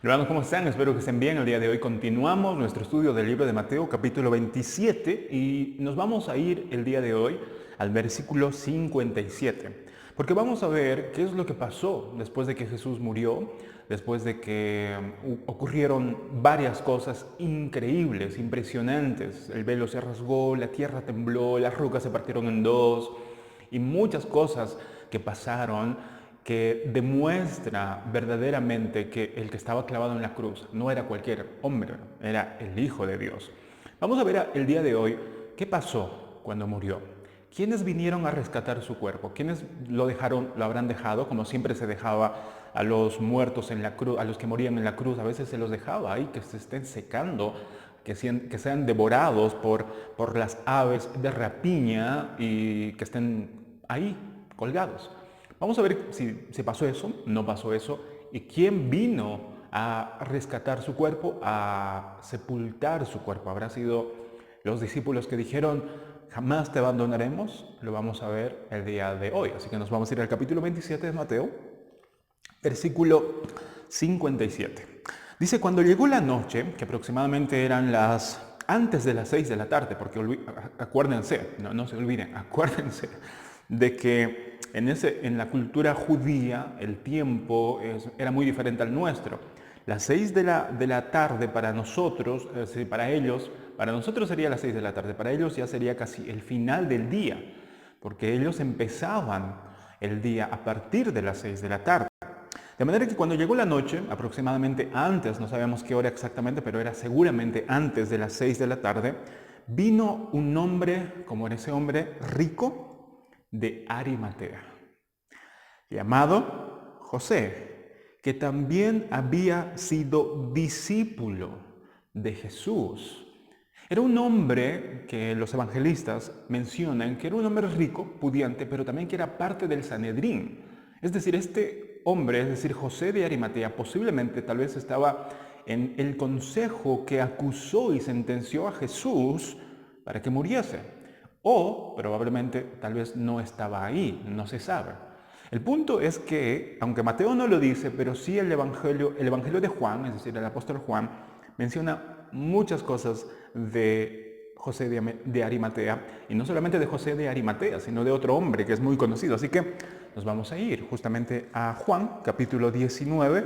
Hermanos, ¿cómo están? Espero que estén bien. El día de hoy continuamos nuestro estudio del libro de Mateo, capítulo 27, y nos vamos a ir el día de hoy al versículo 57, porque vamos a ver qué es lo que pasó después de que Jesús murió, después de que ocurrieron varias cosas increíbles, impresionantes. El velo se rasgó, la tierra tembló, las rocas se partieron en dos, y muchas cosas que pasaron que demuestra verdaderamente que el que estaba clavado en la cruz no era cualquier hombre, era el Hijo de Dios. Vamos a ver el día de hoy qué pasó cuando murió. ¿Quiénes vinieron a rescatar su cuerpo? ¿Quiénes lo habrán dejado, como siempre se dejaba a los muertos en la cruz, a los que morían en la cruz? A veces se los dejaba ahí, que se estén secando, que sean devorados por las aves de rapiña y que estén ahí colgados. Vamos a ver si se pasó eso, no pasó eso, y quién vino a rescatar su cuerpo, a sepultar su cuerpo. ¿Habrá sido los discípulos que dijeron, jamás te abandonaremos? Lo vamos a ver el día de hoy. Así que nos vamos a ir al capítulo 27 de Mateo, versículo 57. Dice, cuando llegó la noche, que aproximadamente eran antes de las 6 de la tarde, porque acuérdense, no se olviden, acuérdense de que en la cultura judía el tiempo era muy diferente al nuestro. Las 6 de la tarde para nosotros, para nosotros sería las 6 de la tarde, para ellos ya sería casi el final del día, porque ellos empezaban el día a partir de las 6 de la tarde. De manera que cuando llegó la noche, aproximadamente antes, no sabemos qué hora exactamente, pero era seguramente antes de las 6 de la tarde, vino un hombre, como era ese hombre, rico, de Arimatea, llamado José, que también había sido discípulo de Jesús. Era un hombre que los evangelistas mencionan que era un hombre rico, pudiente, pero también que era parte del Sanedrín. Es decir, este hombre, es decir, José de Arimatea, posiblemente tal vez estaba en el consejo que acusó y sentenció a Jesús para que muriese. O probablemente tal vez no estaba ahí, no se sabe. El punto es que, aunque Mateo no lo dice, pero sí el Evangelio de Juan, es decir, el apóstol Juan, menciona muchas cosas de José de Arimatea, y no solamente de José de Arimatea, sino de otro hombre que es muy conocido. Así que nos vamos a ir justamente a Juan, capítulo 19,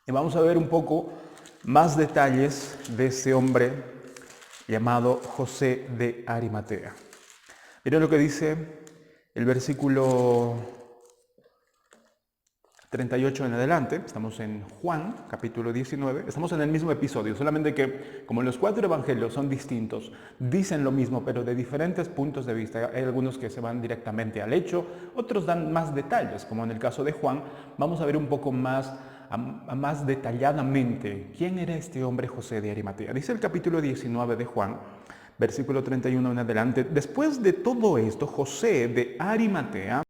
y vamos a ver un poco más detalles de ese hombre llamado José de Arimatea. Miren lo que dice el versículo 38 en adelante. Estamos en Juan, capítulo 19. Estamos en el mismo episodio, solamente que como los 4 evangelios son distintos, dicen lo mismo, pero de diferentes puntos de vista. Hay algunos que se van directamente al hecho, otros dan más detalles, como en el caso de Juan. Vamos a ver un poco más detalladamente quién era este hombre José de Arimatea. Dice el capítulo 19 de Juan, versículo 31 en adelante: después de todo esto, José de Arimatea,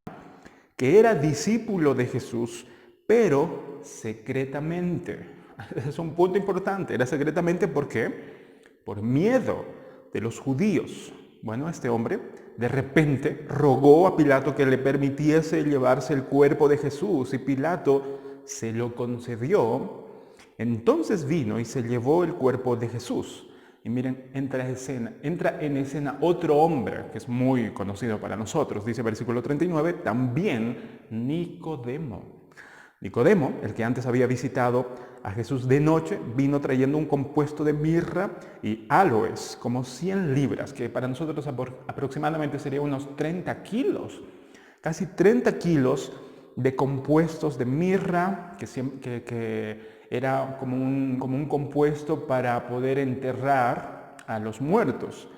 que era discípulo de Jesús, pero secretamente. Ese es un punto importante. Era secretamente, ¿por qué? Por miedo de los judíos. Bueno, este hombre de repente rogó a Pilato que le permitiese llevarse el cuerpo de Jesús, y Pilato se lo concedió. Entonces vino y se llevó el cuerpo de Jesús. Y miren, entra en escena otro hombre que es muy conocido para nosotros. Dice versículo 39, también Nicodemo. Nicodemo, el que antes había visitado a Jesús de noche, vino trayendo un compuesto de mirra y aloes, como 100 libras, que para nosotros aproximadamente sería unos 30 kilos. Casi 30 kilos de compuestos de mirra, que era como un compuesto para poder enterrar a los muertos.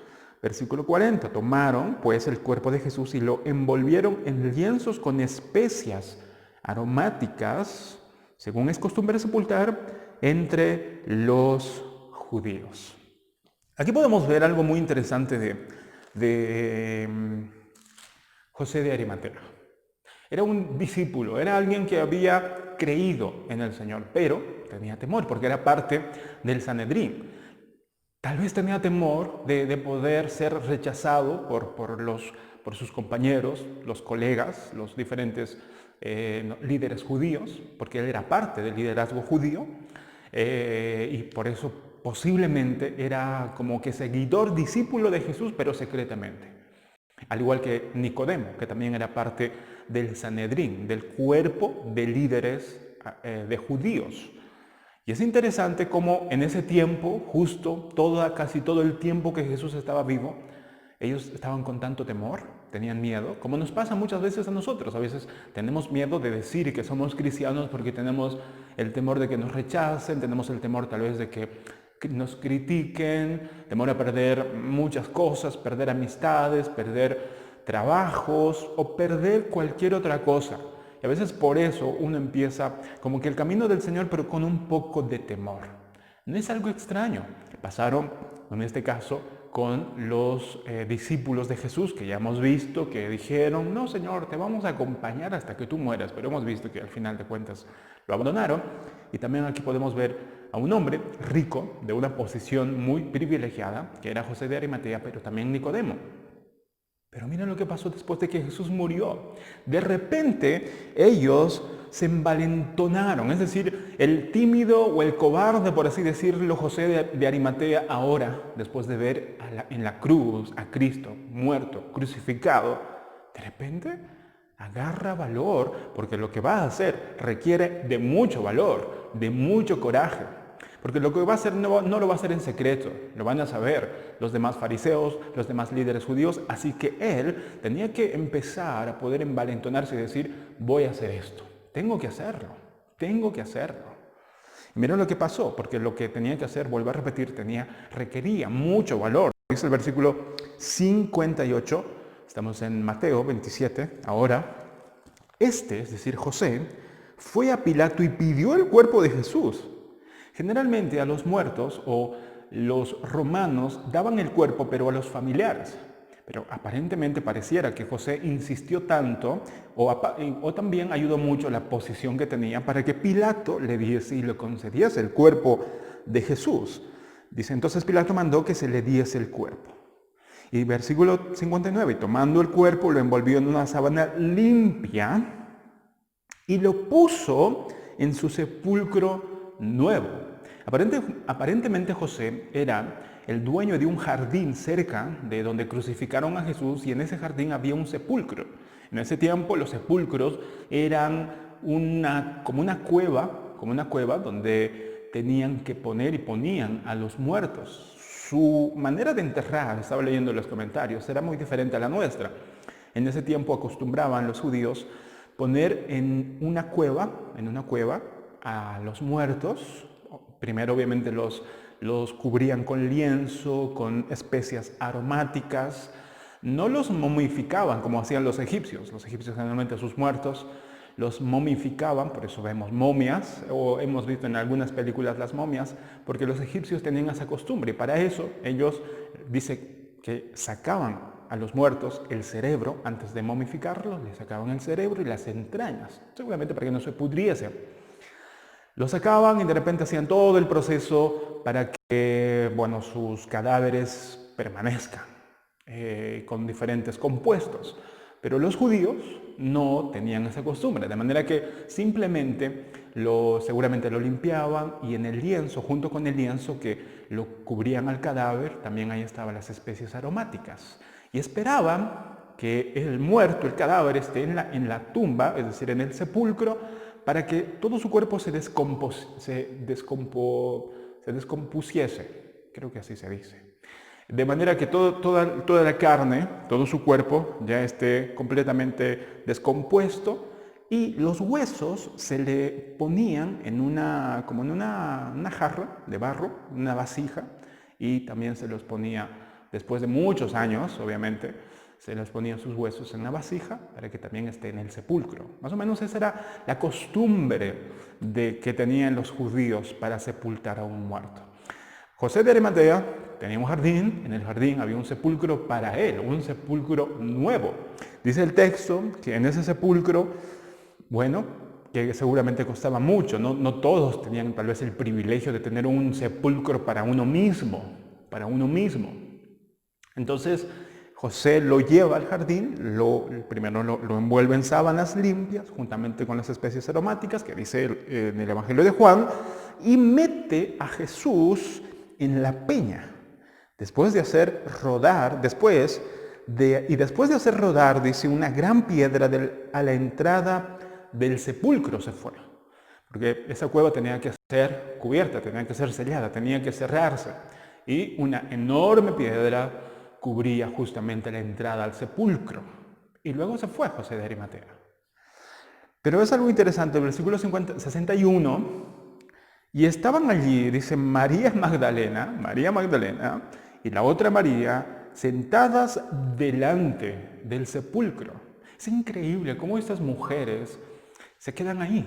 Versículo 40, tomaron pues el cuerpo de Jesús y lo envolvieron en lienzos con especias aromáticas, según es costumbre sepultar entre los judíos. Aquí podemos ver algo muy interesante de José de Arimatea. Era un discípulo, era alguien que había creído en el Señor, pero tenía temor porque era parte del Sanedrín. Tal vez tenía temor de poder ser rechazado por sus compañeros, los colegas, los diferentes líderes judíos, porque él era parte del liderazgo judío. y por eso posiblemente era como que seguidor, discípulo de Jesús, pero secretamente. Al igual que Nicodemo, que también era parte del Sanedrín, del cuerpo de líderes de judíos. Y es interesante cómo en ese tiempo, justo casi todo el tiempo que Jesús estaba vivo, ellos estaban con tanto temor, tenían miedo, como nos pasa muchas veces a nosotros. A veces tenemos miedo de decir que somos cristianos porque tenemos el temor de que nos rechacen, tenemos el temor tal vez de que nos critiquen, temor a perder muchas cosas, perder amistades, perder trabajos o perder cualquier otra cosa. Y a veces por eso uno empieza como que el camino del Señor, pero con un poco de temor. No es algo extraño. Pasaron, en este caso, con los discípulos de Jesús, que ya hemos visto, que dijeron, no Señor, te vamos a acompañar hasta que tú mueras, pero hemos visto que al final de cuentas lo abandonaron. Y también aquí podemos ver a un hombre rico, de una posición muy privilegiada, que era José de Arimatea, pero también Nicodemo. Pero miren lo que pasó después de que Jesús murió. De repente ellos se envalentonaron, es decir, el tímido o el cobarde, por así decirlo, José de Arimatea, ahora, después de ver en la cruz a Cristo muerto, crucificado, de repente agarra valor, porque lo que va a hacer requiere de mucho valor, de mucho coraje. Porque lo que va a hacer no lo va a hacer en secreto, lo van a saber los demás fariseos, los demás líderes judíos, así que él tenía que empezar a poder envalentonarse y decir, voy a hacer esto, tengo que hacerlo. Y miren lo que pasó, porque lo que tenía que hacer, vuelvo a repetir, requería mucho valor. Dice el versículo 58, estamos en Mateo 27, ahora, es decir, José, fue a Pilato y pidió el cuerpo de Jesús. Generalmente a los muertos o los romanos daban el cuerpo, pero a los familiares. Pero aparentemente pareciera que José insistió tanto o también ayudó mucho la posición que tenía para que Pilato le diese y le concediese el cuerpo de Jesús. Dice, entonces Pilato mandó que se le diese el cuerpo. Y versículo 59, tomando el cuerpo lo envolvió en una sábana limpia y lo puso en su sepulcro nuevo. Aparentemente José era el dueño de un jardín cerca de donde crucificaron a Jesús y en ese jardín había un sepulcro. En ese tiempo los sepulcros eran como una cueva donde tenían que poner y ponían a los muertos. Su manera de enterrar, estaba leyendo los comentarios, era muy diferente a la nuestra. En ese tiempo acostumbraban los judíos poner en una cueva a los muertos. Primero obviamente los cubrían con lienzo, con especias aromáticas. No los momificaban como hacían los egipcios. Los egipcios generalmente a sus muertos los momificaban, por eso vemos momias, o hemos visto en algunas películas las momias, porque los egipcios tenían esa costumbre y para eso ellos dice que sacaban a los muertos el cerebro, antes de momificarlos, les sacaban el cerebro y las entrañas, seguramente para que no se pudriese. Lo sacaban y de repente hacían todo el proceso para que, sus cadáveres permanezcan con diferentes compuestos. Pero los judíos no tenían esa costumbre, de manera que simplemente seguramente lo limpiaban y en el lienzo, junto con el lienzo que lo cubrían al cadáver, también ahí estaban las especies aromáticas. Y esperaban que el muerto, el cadáver, esté en la tumba, es decir, en el sepulcro, para que todo su cuerpo se descompusiese, creo que así se dice. De manera que toda la carne, todo su cuerpo ya esté completamente descompuesto y los huesos se le ponían como en una jarra de barro, una vasija, y también se los ponía, después de muchos años, obviamente, se les ponía sus huesos en la vasija para que también esté en el sepulcro. Más o menos esa era la costumbre que tenían los judíos para sepultar a un muerto. José de Arimatea tenía un jardín, en el jardín había un sepulcro para él, un sepulcro nuevo. Dice el texto que en ese sepulcro, que seguramente costaba mucho, no todos tenían tal vez el privilegio de tener un sepulcro para uno mismo. Entonces, José lo lleva al jardín, primero lo envuelve en sábanas limpias, juntamente con las especies aromáticas, que dice en el Evangelio de Juan, y mete a Jesús en la peña. Después de hacer rodar, después de hacer rodar, dice, una gran piedra a la entrada del sepulcro se fue. Porque esa cueva tenía que ser cubierta, tenía que ser sellada, tenía que cerrarse. Y una enorme piedra cubría justamente la entrada al sepulcro. Y luego se fue José de Arimatea. Pero es algo interesante, el versículo 61, y estaban allí, dice, María Magdalena y la otra María, sentadas delante del sepulcro. Es increíble cómo estas mujeres se quedan ahí,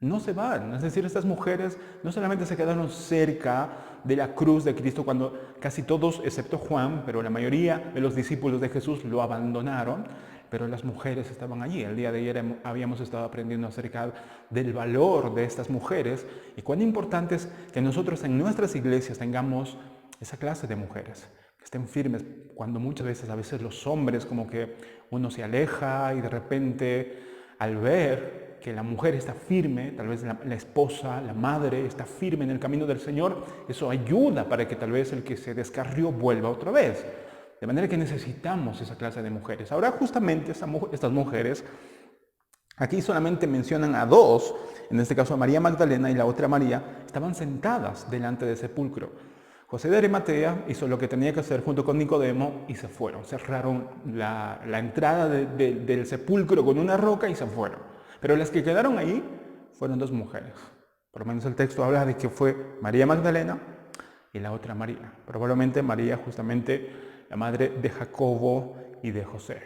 no se van. Es decir, estas mujeres no solamente se quedaron cerca de la cruz de Cristo cuando casi todos, excepto Juan, pero la mayoría de los discípulos de Jesús lo abandonaron, pero las mujeres estaban allí. El día de ayer habíamos estado aprendiendo acerca del valor de estas mujeres y cuán importante es que nosotros en nuestras iglesias tengamos esa clase de mujeres, que estén firmes, cuando muchas veces, a veces los hombres como que uno se aleja y de repente al ver que la mujer está firme, tal vez la esposa, la madre está firme en el camino del Señor, eso ayuda para que tal vez el que se descarrió vuelva otra vez. De manera que necesitamos esa clase de mujeres. Ahora justamente estas mujeres, aquí solamente mencionan a dos, en este caso a María Magdalena y la otra María, estaban sentadas delante del sepulcro. José de Arimatea hizo lo que tenía que hacer junto con Nicodemo y se fueron. Cerraron la entrada del sepulcro con una roca y se fueron. Pero las que quedaron ahí fueron dos mujeres. Por lo menos el texto habla de que fue María Magdalena y la otra María. Probablemente María, justamente la madre de Jacobo y de José.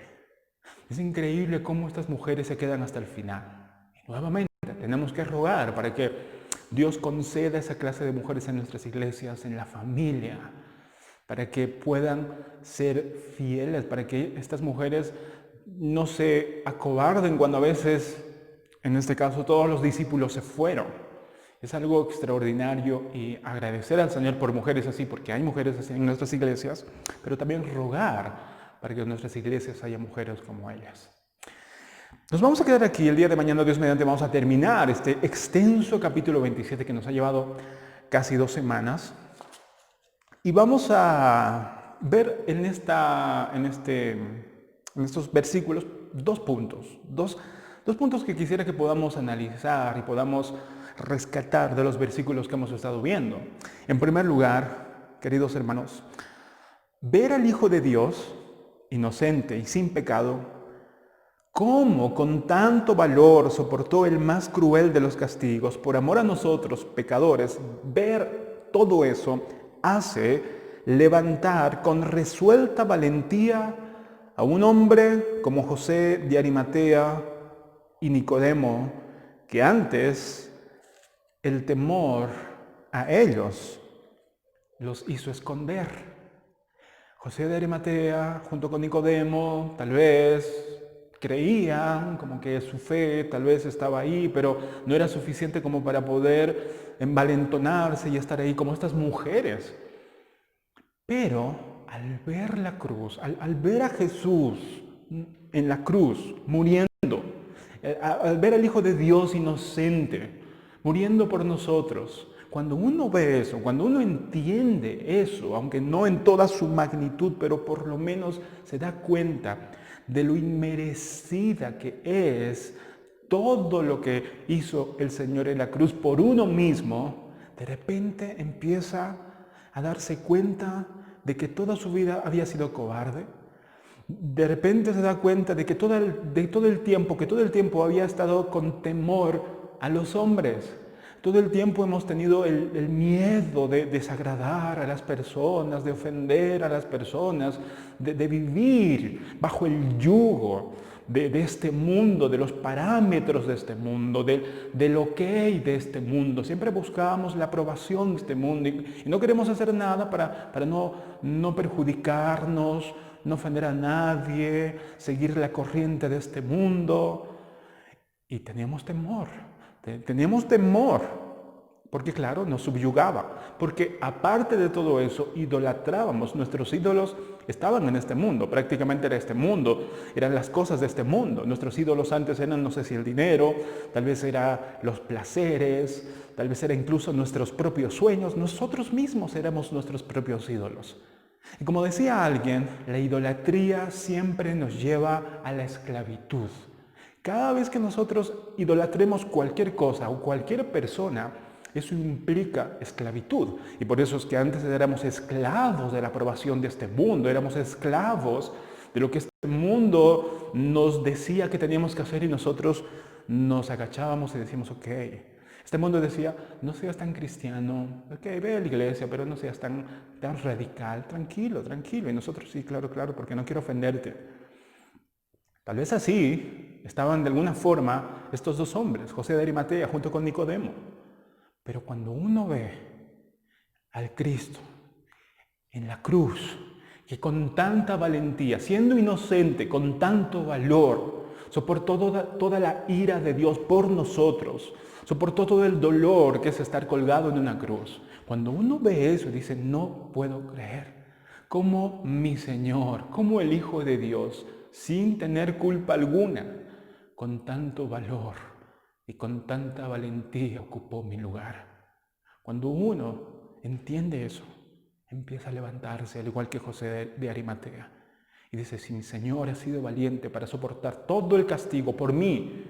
Es increíble cómo estas mujeres se quedan hasta el final. Y nuevamente tenemos que rogar para que Dios conceda esa clase de mujeres en nuestras iglesias, en la familia, para que puedan ser fieles, para que estas mujeres no se acobarden cuando a veces, en este caso, todos los discípulos se fueron. Es algo extraordinario y agradecer al Señor por mujeres así, porque hay mujeres así en nuestras iglesias, pero también rogar para que en nuestras iglesias haya mujeres como ellas. Nos vamos a quedar aquí. El día de mañana, Dios mediante, vamos a terminar este extenso capítulo 27 que nos ha llevado casi 2 semanas. Y vamos a ver en estos versículos dos puntos que quisiera que podamos analizar y podamos rescatar de los versículos que hemos estado viendo. En primer lugar, queridos hermanos, ver al Hijo de Dios, inocente y sin pecado, cómo con tanto valor soportó el más cruel de los castigos por amor a nosotros, pecadores. Ver todo eso hace levantar con resuelta valentía a un hombre como José de Arimatea y Nicodemo, que antes el temor a ellos los hizo esconder. José de Arimatea junto con Nicodemo tal vez creían como que su fe tal vez estaba ahí, pero no era suficiente como para poder envalentonarse y estar ahí como estas mujeres. Pero al ver la cruz, al ver a Jesús en la cruz muriendo, al ver al Hijo de Dios inocente muriendo por nosotros, cuando uno ve eso, cuando uno entiende eso, aunque no en toda su magnitud, pero por lo menos se da cuenta de lo inmerecida que es todo lo que hizo el Señor en la cruz por uno mismo, de repente empieza a darse cuenta de que toda su vida había sido cobarde. De repente se da cuenta de que todo el tiempo había estado con temor a los hombres. Todo el tiempo hemos tenido el miedo de desagradar a las personas, de ofender a las personas, de vivir bajo el yugo de este mundo, de los parámetros de este mundo, del ok de este mundo. Siempre buscamos la aprobación de este mundo y no queremos hacer nada para no perjudicarnos, no ofender a nadie, seguir la corriente de este mundo. Y teníamos temor Porque claro, nos subyugaba, porque aparte de todo eso, idolatrábamos. Nuestros ídolos estaban en este mundo, prácticamente era este mundo, eran las cosas de este mundo. Nuestros ídolos antes eran, no sé si el dinero, tal vez eran los placeres, tal vez era incluso nuestros propios sueños. Nosotros mismos éramos nuestros propios ídolos. Y como decía alguien, la idolatría siempre nos lleva a la esclavitud. Cada vez que nosotros idolatremos cualquier cosa o cualquier persona, eso implica esclavitud. Y por eso es que antes éramos esclavos de la aprobación de este mundo, éramos esclavos de lo que este mundo nos decía que teníamos que hacer y nosotros nos agachábamos y decíamos, ok. Este mundo decía, no seas tan cristiano, ok, ve a la iglesia, pero no seas tan radical, tranquilo, tranquilo. Y nosotros, sí, claro, porque no quiero ofenderte. Tal vez así estaban de alguna forma estos dos hombres, José de Arimatea junto con Nicodemo. Pero cuando uno ve al Cristo en la cruz, que con tanta valentía, siendo inocente, con tanto valor, soportó toda la ira de Dios por nosotros, soportó todo el dolor que es estar colgado en una cruz. Cuando uno ve eso, dice, no puedo creer cómo mi Señor, cómo el Hijo de Dios, sin tener culpa alguna, con tanto valor y con tanta valentía ocupó mi lugar. Cuando uno entiende eso, empieza a levantarse, al igual que José de Arimatea, y dice, si mi Señor ha sido valiente para soportar todo el castigo por mí,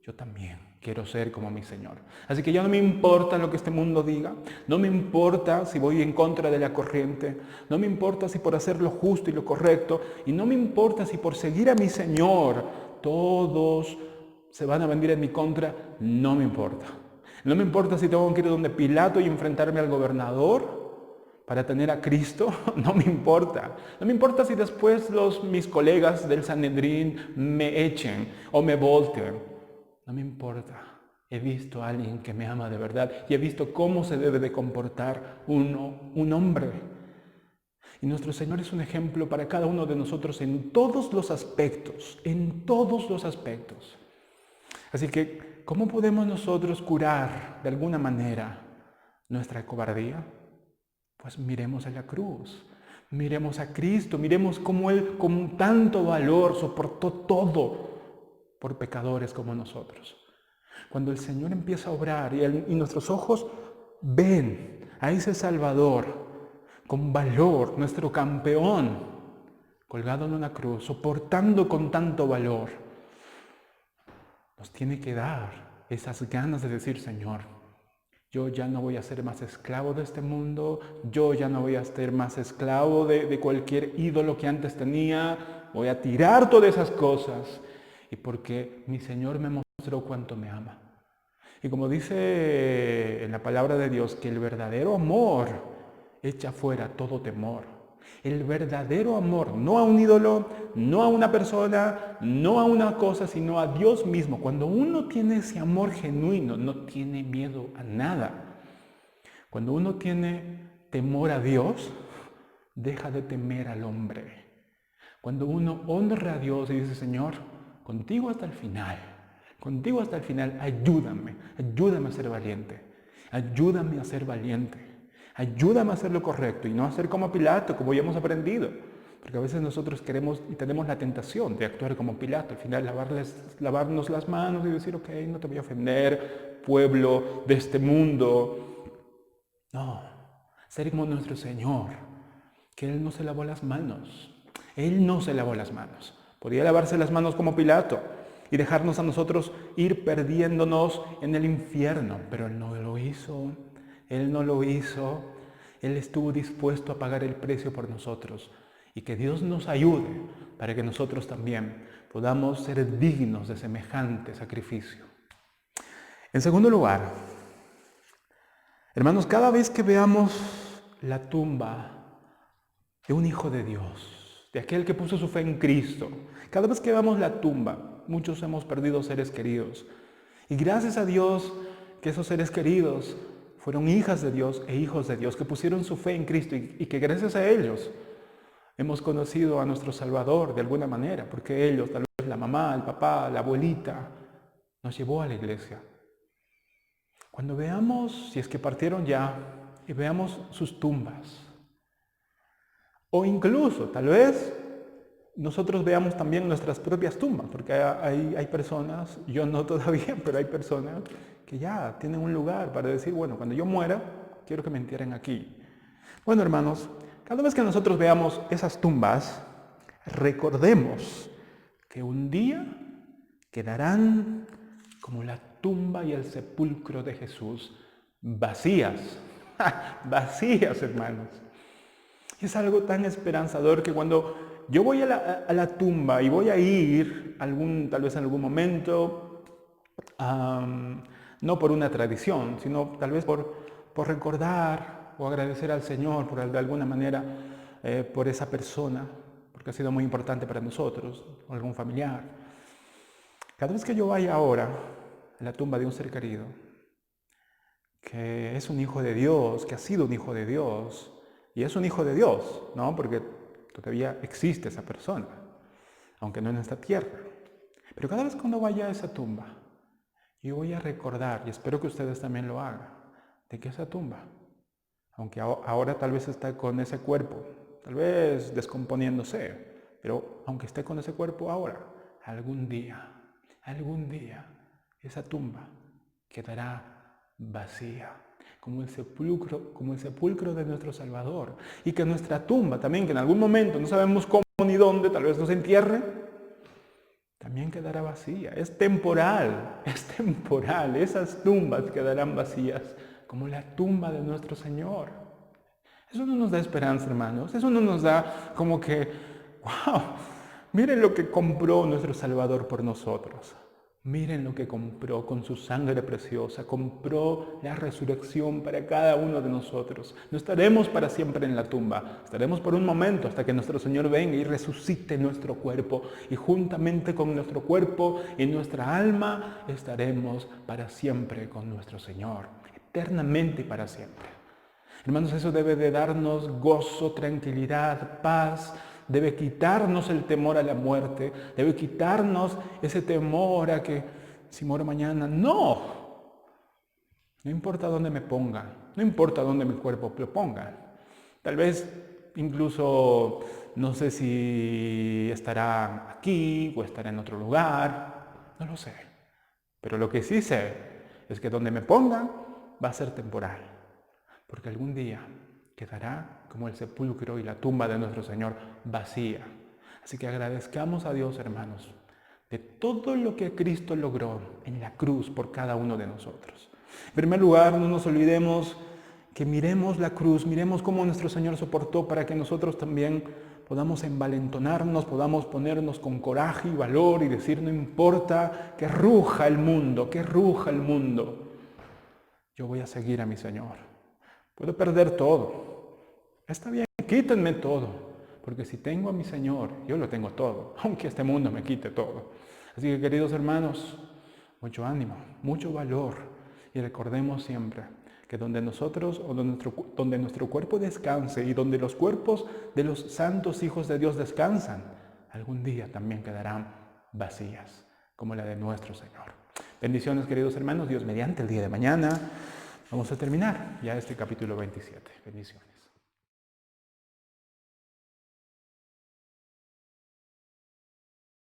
yo también quiero ser como mi Señor. Así que ya no me importa lo que este mundo diga, no me importa si voy en contra de la corriente, no me importa si por hacer lo justo y lo correcto, y no me importa si por seguir a mi Señor todos se van a venir en mi contra, no me importa. No me importa si tengo que ir donde Pilato y enfrentarme al gobernador para tener a Cristo, no me importa. No me importa si después mis colegas del Sanedrín me echen o me volteen. No me importa. He visto a alguien que me ama de verdad y he visto cómo se debe de comportar un hombre. Y nuestro Señor es un ejemplo para cada uno de nosotros en todos los aspectos, en todos los aspectos. Así que, ¿cómo podemos nosotros curar de alguna manera nuestra cobardía? Pues miremos a la cruz, miremos a Cristo, miremos cómo Él con tanto valor soportó todo por pecadores como nosotros. Cuando el Señor empieza a obrar y nuestros ojos ven a ese Salvador con valor, nuestro campeón, colgado en una cruz, soportando con tanto valor, nos tiene que dar esas ganas de decir, Señor, yo ya no voy a ser más esclavo de este mundo, yo ya no voy a ser más esclavo de cualquier ídolo que antes tenía, voy a tirar todas esas cosas, y porque mi Señor me mostró cuánto me ama. Y como dice en la palabra de Dios, que el verdadero amor echa fuera todo temor. El verdadero amor, no a un ídolo, no a una persona, no a una cosa, sino a Dios mismo. Cuando uno tiene ese amor genuino, no tiene miedo a nada. Cuando uno tiene temor a Dios, deja de temer al hombre. Cuando uno honra a Dios y dice, Señor, contigo hasta el final, ayúdame a ser valiente, ayúdame a ser valiente. Ayúdame a hacer lo correcto y no a ser como Pilato, como ya hemos aprendido. Porque a veces nosotros queremos y tenemos la tentación de actuar como Pilato. Al final lavarnos las manos y decir, ok, no te voy a ofender, pueblo de este mundo. No, ser como nuestro Señor, que Él no se lavó las manos. Él no se lavó las manos. Podía lavarse las manos como Pilato y dejarnos a nosotros ir perdiéndonos en el infierno, pero Él no lo hizo. Él no lo hizo, Él estuvo dispuesto a pagar el precio por nosotros. Y que Dios nos ayude para que nosotros también podamos ser dignos de semejante sacrificio. En segundo lugar, hermanos, cada vez que veamos la tumba de un hijo de Dios, de aquel que puso su fe en Cristo, cada vez que veamos la tumba, muchos hemos perdido seres queridos. Y gracias a Dios que esos seres queridos fueron hijas de Dios e hijos de Dios que pusieron su fe en Cristo y que gracias a ellos hemos conocido a nuestro Salvador de alguna manera, porque ellos, tal vez la mamá, el papá, la abuelita, nos llevó a la iglesia. Cuando veamos, si es que partieron ya, y veamos sus tumbas, o incluso, tal vez, nosotros veamos también nuestras propias tumbas, porque hay personas, yo no todavía, pero hay personas que ya tienen un lugar para decir, bueno, cuando yo muera, quiero que me entierren aquí. Bueno, hermanos, cada vez que nosotros veamos esas tumbas, recordemos que un día quedarán como la tumba y el sepulcro de Jesús, vacías, vacías, hermanos. Es algo tan esperanzador que cuando yo voy a la tumba y voy a ir tal vez en algún momento, no por una tradición, sino tal vez por recordar o agradecer al Señor de alguna manera por esa persona, porque ha sido muy importante para nosotros, o algún familiar. Cada vez que yo vaya ahora a la tumba de un ser querido, que es un hijo de Dios, que ha sido un hijo de Dios, y es un hijo de Dios, ¿no? Porque todavía existe esa persona, aunque no en esta tierra. Pero cada vez cuando vaya a esa tumba, yo voy a recordar, y espero que ustedes también lo hagan, de que esa tumba, aunque ahora tal vez está con ese cuerpo, tal vez descomponiéndose, pero aunque esté con ese cuerpo ahora, algún día, esa tumba quedará vacía, como el sepulcro de nuestro Salvador. Y que nuestra tumba también, que en algún momento no sabemos cómo ni dónde, tal vez nos entierre, también quedará vacía. Es temporal, esas tumbas quedarán vacías, como la tumba de nuestro Señor. Eso no nos da esperanza, hermanos. Eso no nos da como que, wow, miren lo que compró nuestro Salvador por nosotros. Miren lo que compró con su sangre preciosa. Compró la resurrección para cada uno de nosotros. No estaremos para siempre en la tumba. Estaremos por un momento hasta que nuestro Señor venga y resucite nuestro cuerpo. Y juntamente con nuestro cuerpo y nuestra alma estaremos para siempre con nuestro Señor. Eternamente y para siempre. Hermanos, eso debe de darnos gozo, tranquilidad, paz. Debe quitarnos el temor a la muerte, debe quitarnos ese temor a que si muero mañana, no importa dónde me pongan, no importa dónde mi cuerpo lo pongan. Tal vez incluso no sé si estará aquí o estará en otro lugar, no lo sé. Pero lo que sí sé es que donde me pongan va a ser temporal, porque algún día quedará como el sepulcro y la tumba de nuestro Señor vacía. Así que agradezcamos a Dios, hermanos, de todo lo que Cristo logró en la cruz por cada uno de nosotros. En primer lugar, no nos olvidemos que miremos la cruz, miremos cómo nuestro Señor soportó para que nosotros también podamos envalentonarnos, podamos ponernos con coraje y valor y decir, no importa que ruja el mundo, yo voy a seguir a mi Señor. Puedo perder todo. Está bien, quítenme todo, porque si tengo a mi Señor, yo lo tengo todo, aunque este mundo me quite todo. Así que, queridos hermanos, mucho ánimo, mucho valor, y recordemos siempre que donde nosotros o donde nuestro cuerpo descanse y donde los cuerpos de los santos hijos de Dios descansan, algún día también quedarán vacías, como la de nuestro Señor. Bendiciones, queridos hermanos. Dios mediante, el día de mañana vamos a terminar ya este capítulo 27. Bendiciones.